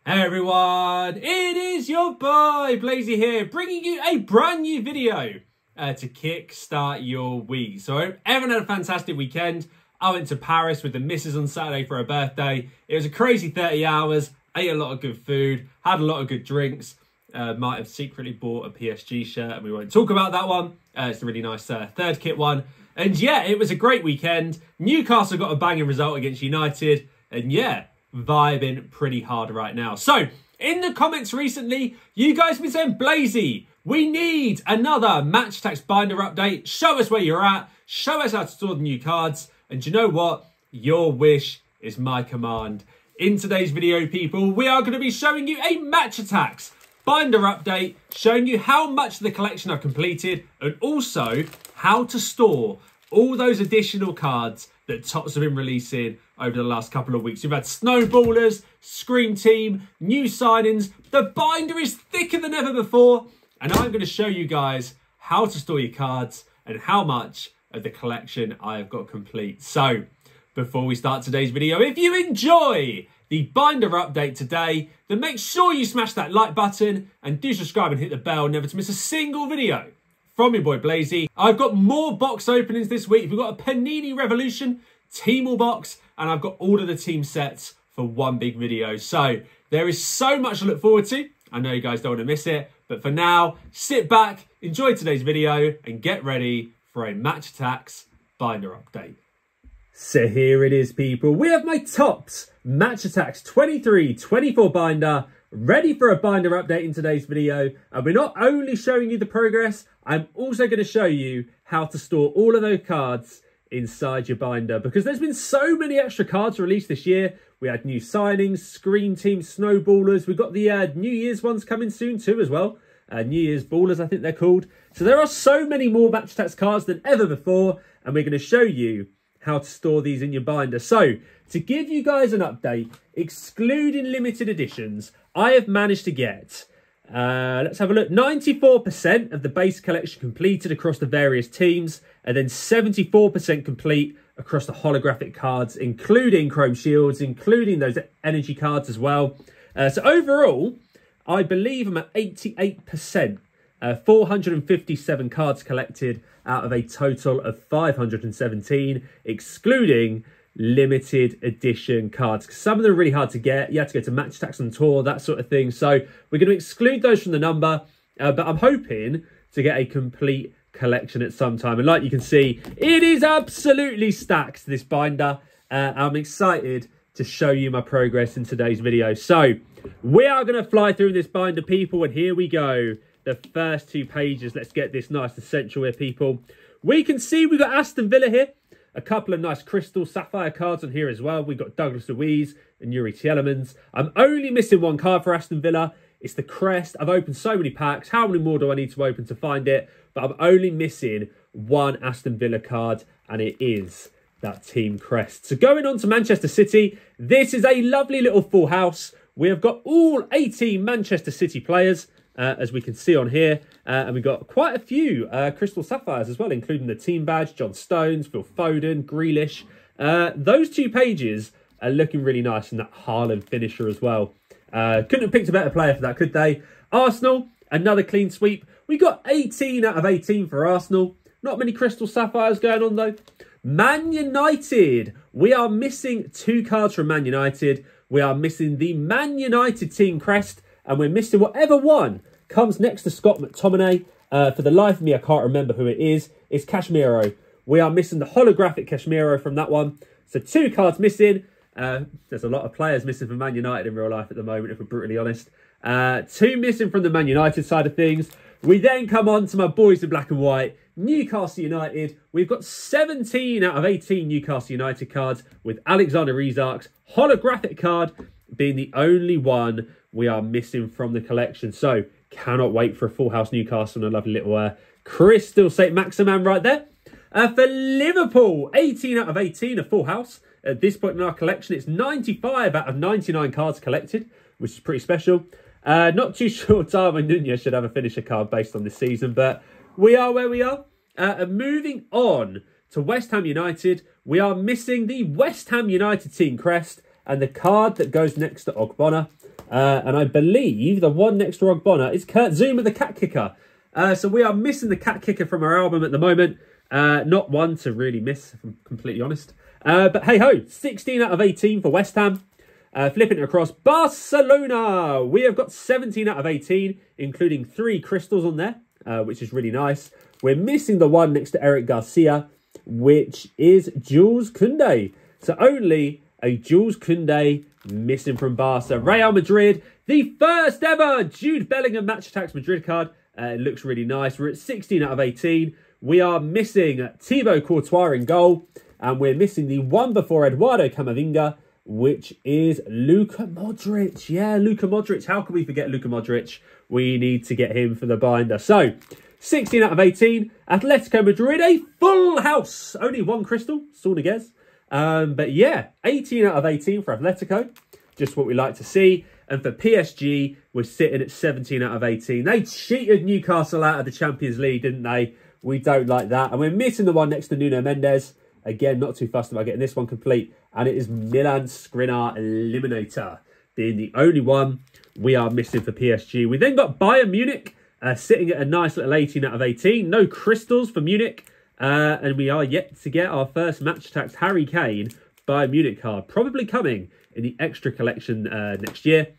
Hey everyone, it is your boy Blazy here, bringing you a brand new video to kick-start your week. So I hope everyone had a fantastic weekend. I went to Paris with the missus on Saturday for her birthday. It was a crazy 30 hours, ate a lot of good food, had a lot of good drinks. Might have secretly bought a PSG shirt and we won't talk about that one. It's a really nice third kit one. And yeah, it was a great weekend. Newcastle got a banging result against United. And yeah, vibing pretty hard right now. So, in the comments recently, you guys have been saying, Blazy, we need another Match Attax binder update. Show us where you're at. Show us how to store the new cards. And you know what? Your wish is my command. In today's video, people, we are going to be showing you a Match Attax binder update, showing you how much of the collection I've completed and also how to store all those additional cards that Topps have been releasing over the last couple of weeks. We've had Snowballers, Scream Team, new signings. The binder is thicker than ever before. And I'm going to show you guys how to store your cards and how much of the collection I have got complete. So, before we start today's video, if you enjoy the binder update today, then make sure you smash that like button and do subscribe and hit the bell never to miss a single video from your boy Blazy. I've got more box openings this week. We've got a Panini Revolution Team box, and I've got all of the team sets for one big video. So there is so much to look forward to. I know you guys don't want to miss it, but for now, sit back, enjoy today's video, and get ready for a Match Attax binder update. So here it is, people. We have my Topps Match Attax 23-24 binder ready for a binder update in today's video. And we're not only showing you the progress, I'm also going to show you how to store all of those cards inside your binder, because there's been so many extra cards released this year. We had new signings, Screen Team, Snowballers. We've got the New Year's ones coming soon too as well. New Year's Ballers, I think they're called. So there are so many more Match Attax cards than ever before, and we're going to show you how to store these in your binder. So, to give you guys an update, excluding limited editions, I have managed to get, let's have a look, 94% of the base collection completed across the various teams, and then 74% complete across the holographic cards, including Chrome Shields, including those energy cards as well. So overall, I believe I'm at 88%, 457 cards collected out of a total of 517, excluding limited edition cards. Some of them are really hard to get. You have to go to Match Attax on tour, that sort of thing. So we're going to exclude those from the number, but I'm hoping to get a complete collection at some time. And like you can see, it is absolutely stacked, this binder. I'm excited to show you my progress in today's video. So we are going to fly through this binder, people, and here we go. The first two pages. Let's get this nice and central here, people. We can see we've got Aston Villa here. A couple of nice crystal sapphire cards on here as well. We've got Douglas Luiz and Yuri Tielemans. I'm only missing one card for Aston Villa. It's the crest. I've opened so many packs. How many more do I need to open to find it? But I'm only missing one Aston Villa card, and it is that team crest. So going on to Manchester City, this is a lovely little full house. We have got all 18 Manchester City players, as we can see on here. And we've got quite a few Crystal Sapphires as well, including the team badge, John Stones, Phil Foden, Grealish. Those two pages are looking really nice, and that Haaland finisher as well. Couldn't have picked a better player for that, could they? Arsenal, another clean sweep. We got 18 out of 18 for Arsenal. Not many Crystal Sapphires going on though. Man United. We are missing two cards from Man United. We are missing the Man United team crest, and we're missing whatever one comes next to Scott McTominay. For the life of me, I can't remember who it is. It's Casemiro. We are missing the holographic Casemiro from that one. So two cards missing. There's a lot of players missing from Man United in real life at the moment, if we're brutally honest. Two missing from the Man United side of things. We then come on to my boys in black and white. Newcastle United. We've got 17 out of 18 Newcastle United cards, with Alexander Isak's holographic card being the only one we are missing from the collection. So, cannot wait for a full house Newcastle and a lovely little Crystal St. Maximin right there. For Liverpool, 18 out of 18, a full house. At this point in our collection, it's 95 out of 99 cards collected, which is pretty special. Not too sure Darwin Nunez should have a finisher card based on this season, but we are where we are. Moving on to West Ham United, we are missing the West Ham United team crest, and the card that goes next to Ogbonna. And I believe the one next to Ogbonna is Kurt Zuma, the cat kicker. So we are missing the cat kicker from our album at the moment. Not one to really miss, if I'm completely honest. But hey-ho, 16 out of 18 for West Ham. Flipping it across, Barcelona. We have got 17 out of 18, including 3 crystals on there, which is really nice. We're missing the one next to Eric Garcia, which is Jules Koundé. So only a Jules Koundé missing from Barca. Real Madrid, the first ever Jude Bellingham Match Attax Madrid card. It looks really nice. We're at 16 out of 18. We are missing Thibaut Courtois in goal. And we're missing the one before Eduardo Camavinga, which is Luka Modric. Yeah, Luka Modric. How can we forget Luka Modric? We need to get him for the binder. So, 16 out of 18. Atletico Madrid, a full house. Only one crystal, Sorniguez. But yeah, 18 out of 18 for Atletico. Just what we like to see. And for PSG, we're sitting at 17 out of 18. They cheated Newcastle out of the Champions League, didn't they? We don't like that. And we're missing the one next to Nuno Mendes. Again, not too fussed about getting this one complete. And it is Milan Skriniar Eliminator, being the only one we are missing for PSG. We then got Bayern Munich sitting at a nice little 18 out of 18. No crystals for Munich. And we are yet to get our first Match Attax Harry Kane Bayern Munich card. Probably coming in the extra collection next year.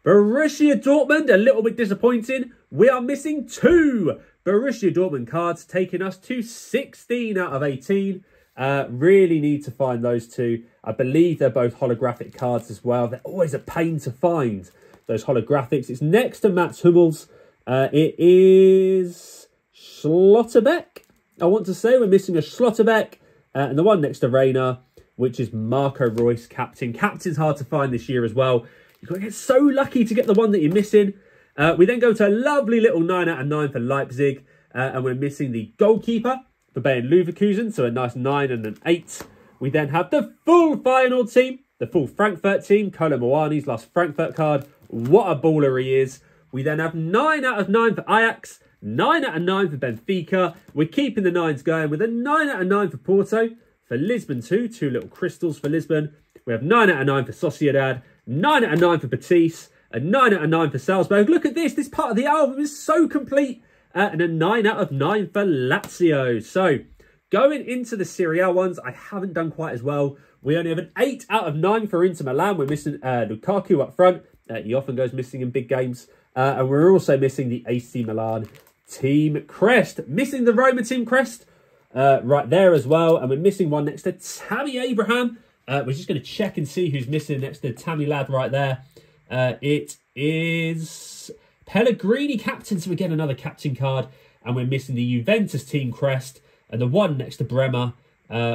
Borussia Dortmund, a little bit disappointing. We are missing 2 Borussia Dortmund cards, taking us to 16 out of 18. Really need to find those 2. I believe they're both holographic cards as well. They're always a pain to find, those holographics. It's next to Mats Hummels. It is Schlotterbeck, I want to say. We're missing a Schlotterbeck. And the one next to Reina, which is Marco Reus, captain. Captain's hard to find this year as well. You've got to get so lucky to get the one that you're missing. We then go to a lovely little 9 out of 9 for Leipzig. And we're missing the goalkeeper for Bayern Leverkusen. So a nice 9 and an 8. We then have the full Feyenoord team. The full Frankfurt team. Kolo Muani's last Frankfurt card. What a baller he is. We then have 9 out of 9 for Ajax. 9 out of 9 for Benfica. We're keeping the 9s going with a 9 out of 9 for Porto. For Lisbon too. 2 little crystals for Lisbon. We have 9 out of 9 for Sociedad. 9 out of 9 for Betis. A 9 out of 9 for Salzburg. Look at this. This part of the album is so complete. And a 9 out of 9 for Lazio. So, going into the Serie A ones, I haven't done quite as well. We only have an 8 out of 9 for Inter Milan. We're missing Lukaku up front. He often goes missing in big games. And we're also missing the AC Milan team crest. Missing the Roma team crest right there as well. And we're missing one next to Tammy Abraham. We're just going to check and see who's missing next to Tammy Lad right there. It is Pellegrini captain. So again, another captain card. And we're missing the Juventus team crest. And the one next to Bremer,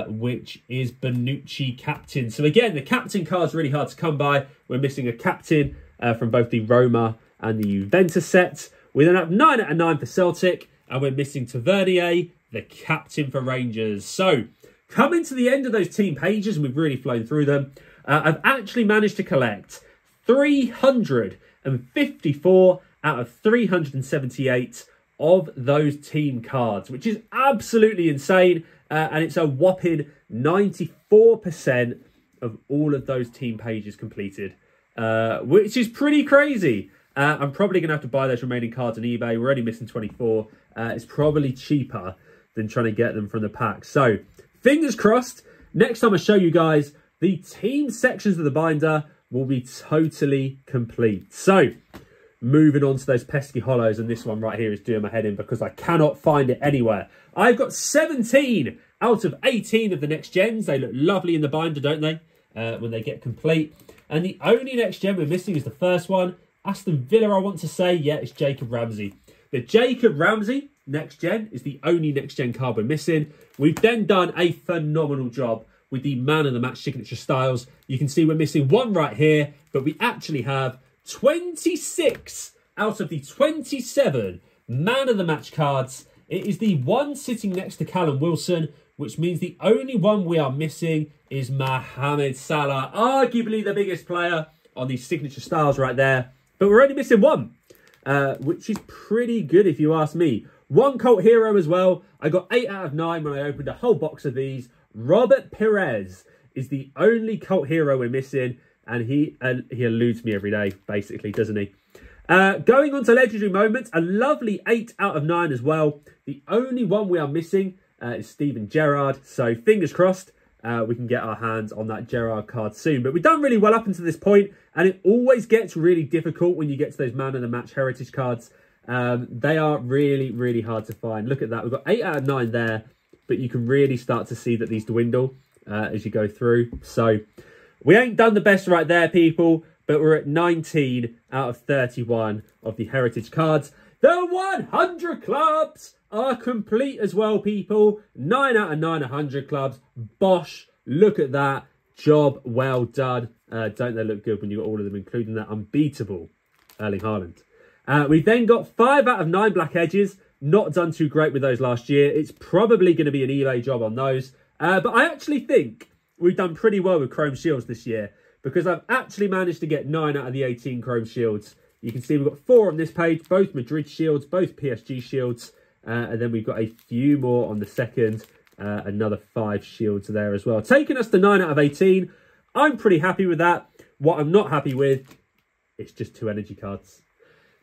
which is Bonucci captain. So again, the captain card's really hard to come by. We're missing a captain from both the Roma and the Juventus sets. We then have 9 out of 9 for Celtic. And we're missing Tavernier, the captain for Rangers. So, coming to the end of those team pages, and we've really flown through them, I've actually managed to collect 354 out of 378 of those team cards, which is absolutely insane. And it's a whopping 94% of all of those team pages completed, which is pretty crazy. I'm probably going to have to buy those remaining cards on eBay. We're only missing 24. It's probably cheaper than trying to get them from the pack. So, fingers crossed. Next time I show you guys, the team sections of the binder will be totally complete. So, moving on to those pesky hollows. And this one right here is doing my head in because I cannot find it anywhere. I've got 17 out of 18 of the next gens. They look lovely in the binder, don't they? When they get complete. And the only next gen we're missing is the first one. Aston Villa, I want to say. Yeah, it's Jacob Ramsey. The Jacob Ramsey next gen is the only next gen card we're missing. We've then done a phenomenal job with the man of the match signature styles. You can see we're missing one right here, but we actually have 26 out of the 27 man of the match cards. It is the one sitting next to Callum Wilson, which means the only one we are missing is Mohamed Salah, arguably the biggest player on these signature styles right there. But we're only missing one, which is pretty good if you ask me. One cult hero as well. I got 8 out of 9 when I opened a whole box of these. Robert Perez is the only cult hero we're missing. and he eludes me every day, basically, doesn't he? Going on to legendary moments, a lovely 8 out of 9 as well. The only one we are missing is Steven Gerrard. So fingers crossed we can get our hands on that Gerrard card soon. But we've done really well up until this point, and it always gets really difficult when you get to those man of the match heritage cards. They are really, really hard to find. Look at that. We've got 8 out of 9 there, but you can really start to see that these dwindle as you go through. So we ain't done the best right there, people, but we're at 19 out of 31 of the heritage cards. The 100 clubs are complete as well, people. 9 out of 9 100 clubs. Bosh. Look at that. Job well done. Don't they look good when you've got all of them, including that unbeatable Erling Haaland. We've then got 5 out of 9 black edges. Not done too great with those last year. It's probably going to be an eBay job on those. But I actually think we've done pretty well with chrome shields this year, because I've actually managed to get 9 out of the 18 chrome shields. You can see we've got 4 on this page, both Madrid shields, both PSG shields. And then we've got a few more on the second. Another 5 shields there as well. Taking us to 9 out of 18. I'm pretty happy with that. What I'm not happy with is just 2 energy cards.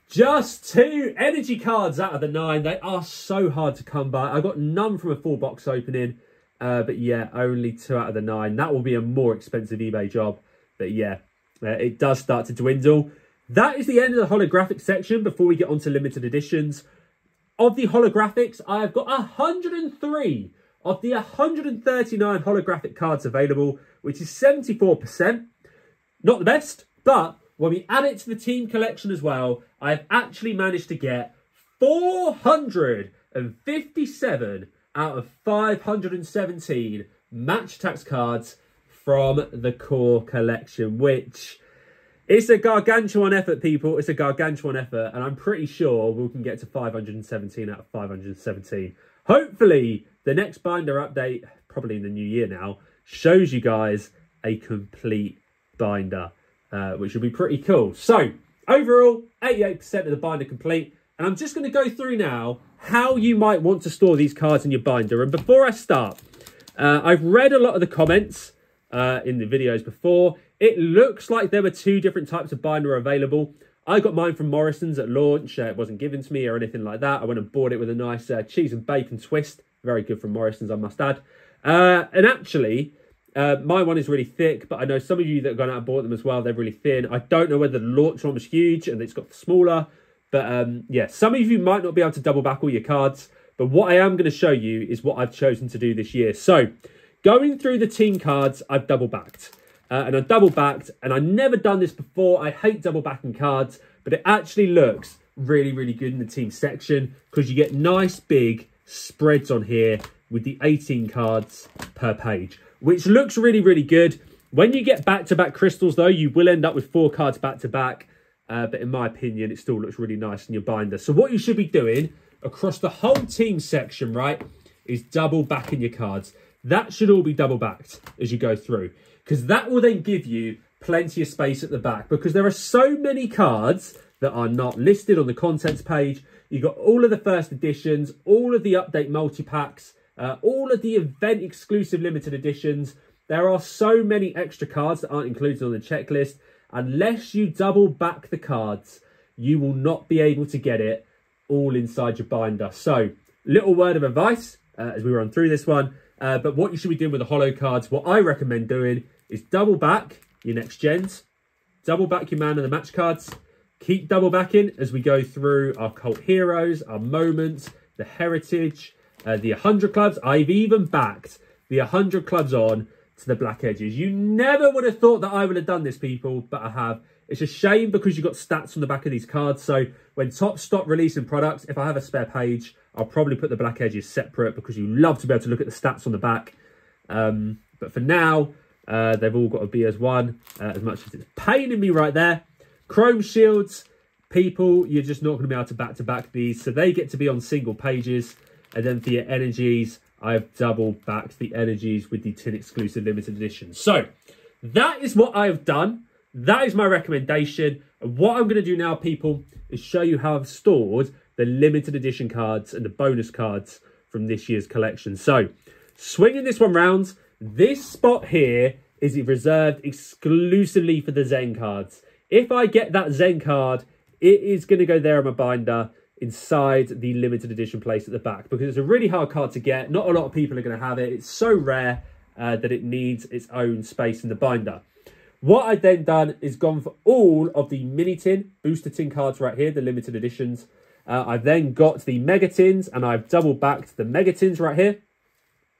Just 2 energy cards out of the 9. They are so hard to come by. I got none from a full box opening. But yeah, only 2 out of the 9. That will be a more expensive eBay job. But yeah, it does start to dwindle. That is the end of the holographic section before we get on to limited editions. Of the holographics, I have got 103 of the 139 holographic cards available, which is 74%. Not the best, but when we add it to the team collection as well, I've actually managed to get 457 out of 517 Match Attax cards from the core collection, which it's a gargantuan effort, people. It's a gargantuan effort, and I'm pretty sure we can get to 517 out of 517. Hopefully, the next binder update, probably in the new year now, shows you guys a complete binder, which will be pretty cool. So, overall, 88% of the binder complete, and I'm just going to go through now how you might want to store these cards in your binder. And before I start, I've read a lot of the comments in the videos before. It looks like there were 2 different types of binder available. I got mine from Morrison's at launch. It wasn't given to me or anything like that. I went and bought it with a nice cheese and bacon twist. Very good from Morrison's, I must add. And actually, my one is really thick, but I know some of you that have gone out and bought them as well, they're really thin. I don't know whether the launch one was huge and it's got smaller. But yeah, some of you might not be able to double back all your cards. But what I am going to show you is what I've chosen to do this year. So, going through the team cards, I've double backed. And I've double backed, and I've never done this before. I hate double backing cards, but it actually looks really, really good in the team section because you get nice big spreads on here with the 18 cards per page, which looks really, really good. When you get back-to-back crystals, though, you will end up with 4 cards back-to-back. But in my opinion, it still looks really nice in your binder. So what you should be doing across the whole team section, right, is double backing your cards. That should all be double backed as you go through, because that will then give you plenty of space at the back, because there are so many cards that are not listed on the contents page. You've got all of the first editions, all of the update multi-packs, all of the event exclusive limited editions. There are so many extra cards that aren't included on the checklist. Unless you double back the cards, you will not be able to get it all inside your binder. So, little word of advice as we run through this one. But what you should be doing with the holo cards, what I recommend doing is double back your next gens, double back your man of the match cards, keep double backing as we go through our cult heroes, our moments, the heritage, the 100 clubs. I've even backed the 100 clubs on to the black edges. You never would have thought that I would have done this, people, but I have. It's a shame because you've got stats on the back of these cards. So when Topps stop releasing products, if I have a spare page, I'll probably put the black edges separate because you love to be able to look at the stats on the back. But for now, they've all got to be as one, as much as it's paining me right there. Chrome shields, people, you're just not going to be able to back these. So they get to be on single pages. And then for your energies, I've double backed the energies with the tin exclusive limited edition. So that is what I've done. That is my recommendation. And what I'm going to do now, people, is show you how I've stored the limited edition cards and the bonus cards from this year's collection. So swinging this one round, this spot here is it reserved exclusively for the Zen cards. If I get that Zen card, it is going to go there on my binder inside the limited edition place at the back, because it's a really hard card to get. Not a lot of people are going to have it. It's so rare that it needs its own space in the binder. What I've then done is gone for all of the mini tin, booster tin cards right here, the limited editions. I've then got the mega tins, and I've double backed the mega tins right here.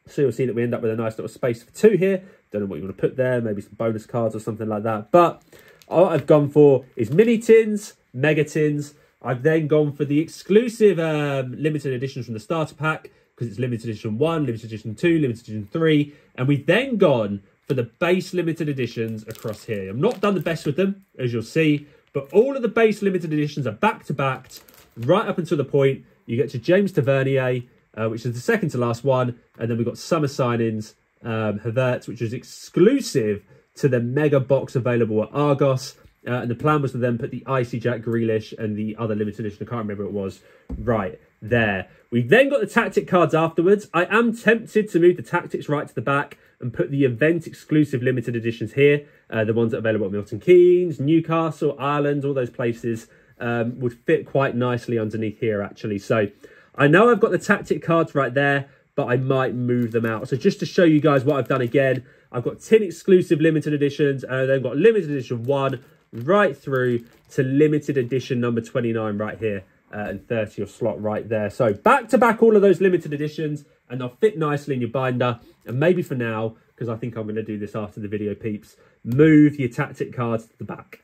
So you'll see that we end up with a nice little space for 2 here. Don't know what you want to put there, maybe some bonus cards or something like that. But what I've gone for is mini tins, mega tins. I've then gone for the exclusive limited editions from the starter pack, because it's limited edition 1, limited edition 2, limited edition 3. And we've then gone for the base limited editions across here. I've not done the best with them, as you'll see, but all of the base limited editions are back-to-back, right up until the point you get to James Tavernier, which is the second to last one. And then we've got summer signings, Havertz, which is exclusive to the mega box available at Argos. And the plan was to then put the Icy Jack Grealish and the other limited edition, I can't remember what it was, right there. We've then got the tactic cards afterwards. I am tempted to move the tactics right to the back and put the event exclusive limited editions here. The ones that are available at Milton Keynes, Newcastle, Ireland, all those places would fit quite nicely underneath here, actually. So I know I've got the tactic cards right there, but I might move them out. So just to show you guys what I've done again, I've got 10 exclusive limited editions, and then got limited edition 1 right through to limited edition number 29 right here, and 30 your slot right there. So back to back all of those limited editions, and they'll fit nicely in your binder. And maybe for now, because I think I'm going to do this after the video, peeps, move your tactic cards to the back.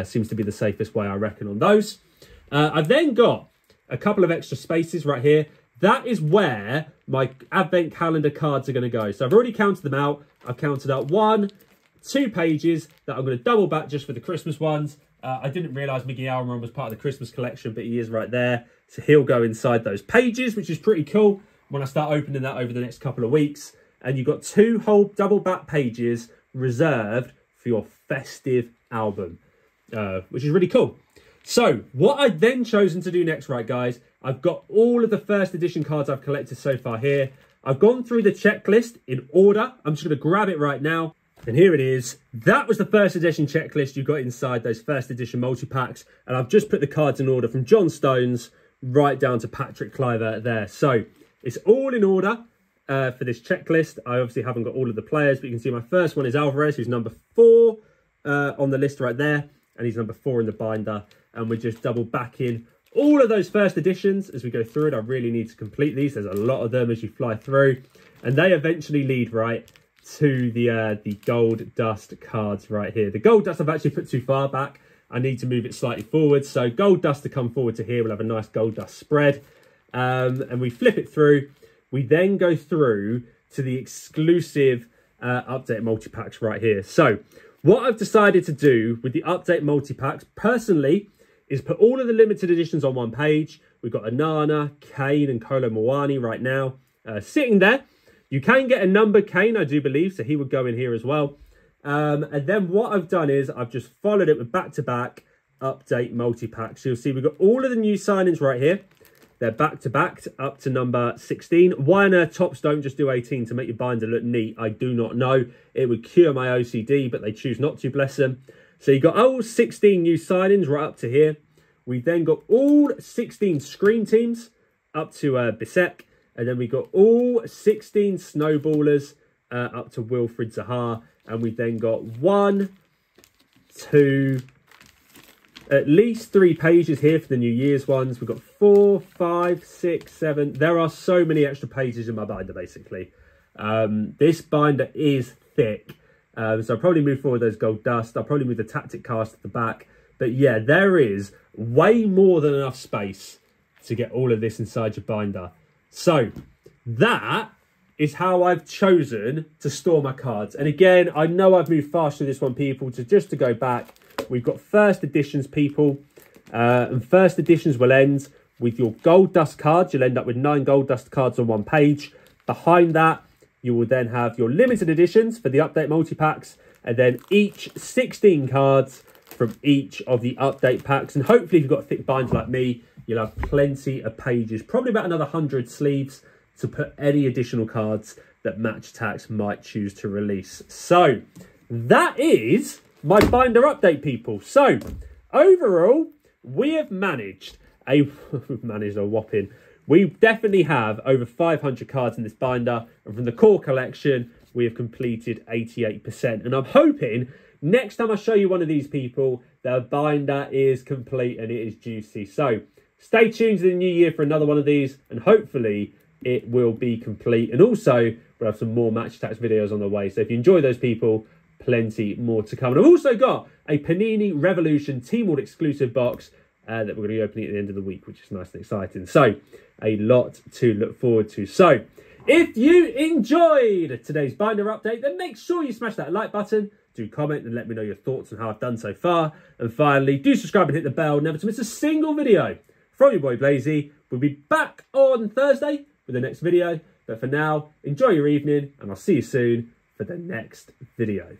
Seems to be the safest way, I reckon, on those. I've then got a couple of extra spaces right here. That is where my advent calendar cards are going to go. So I've already counted them out. I've counted out 1, 2 pages that I'm going to double back just for the Christmas ones. I didn't realise Miggy Almiron was part of the Christmas collection, but he is right there. So he'll go inside those pages, which is pretty cool when I start opening that over the next couple of weeks. And you've got 2 whole double back pages reserved for your festive album, which is really cool. So what I've then chosen to do next, right, guys, I've got all of the first edition cards I've collected so far here. I've gone through the checklist in order. I'm just going to grab it right now. And here it is. That was the first edition checklist you got inside those first edition multi-packs. And I've just put the cards in order from John Stones right down to Patrick Kluivert there. So it's all in order for this checklist. I obviously haven't got all of the players, but you can see my first one is Alvarez, who's number 4 on the list right there. And he's number 4 in the binder. And we're just double backing all of those first editions as we go through it. I really need to complete these. There's a lot of them as you fly through. And they eventually lead right to the gold dust cards right here. The gold dust I've actually put too far back. I need to move it slightly forward. So gold dust to come forward to here. We'll have a nice gold dust spread. And we flip it through. We then go through to the exclusive update multi-packs right here. So what I've decided to do with the update multi-packs, personally, is put all of the limited editions on one page. We've got Anana, Kane, and Kolo Muani right now sitting there. You can get a numbered Kane, I do believe, so he would go in here as well. And then what I've done is I've just followed it with back-to-back update multi-packs. So you'll see we've got all of the new signings right here. They're back-to-back up to number 16. Why on earth Topps don't just do 18 to make your binder look neat, I do not know. It would cure my OCD, but they choose not to, bless them. So you've got all 16 new signings right up to here. We've then got all 16 screen teams up to Bisek. And then we've got all 16 snowballers up to Wilfried Zaha. And we've then got 1, 2, at least 3 pages here for the New Year's ones. We've got 4, 5, 6, 7. There are so many extra pages in my binder, basically. This binder is thick. So I'll probably move forward those gold dust. I'll probably move the tactic cards to the back. But yeah, there is way more than enough space to get all of this inside your binder. So that is how I've chosen to store my cards. And again, I know I've moved fast through this one, people, just to go back. We've got first editions, people. And first editions will end with your gold dust cards. You'll end up with 9 gold dust cards on one page. Behind that, you will then have your limited editions for the update multi-packs. And then each 16 cards from each of the update packs. And hopefully, if you've got a thick binder like me, you'll have plenty of pages. Probably about another 100 sleeves to put any additional cards that Match Attax might choose to release. So that is my binder update, people. So, overall, we have managed a whopping. We definitely have over 500 cards in this binder, and from the core collection, we have completed 88%. And I'm hoping next time I show you one of these, people, the binder is complete and it is juicy. So stay tuned to the new year for another one of these, and hopefully it will be complete. And also, we'll have some more Match Attax videos on the way. So if you enjoy those, people, plenty more to come. And I've also got a Panini Revolution Team World exclusive box that we're going to be opening at the end of the week, which is nice and exciting. So a lot to look forward to. So if you enjoyed today's binder update, then make sure you smash that like button, do comment and let me know your thoughts on how I've done so far. And finally, do subscribe and hit the bell, never to miss a single video from your boy Blazy. We'll be back on Thursday with the next video. But for now, enjoy your evening and I'll see you soon for the next video.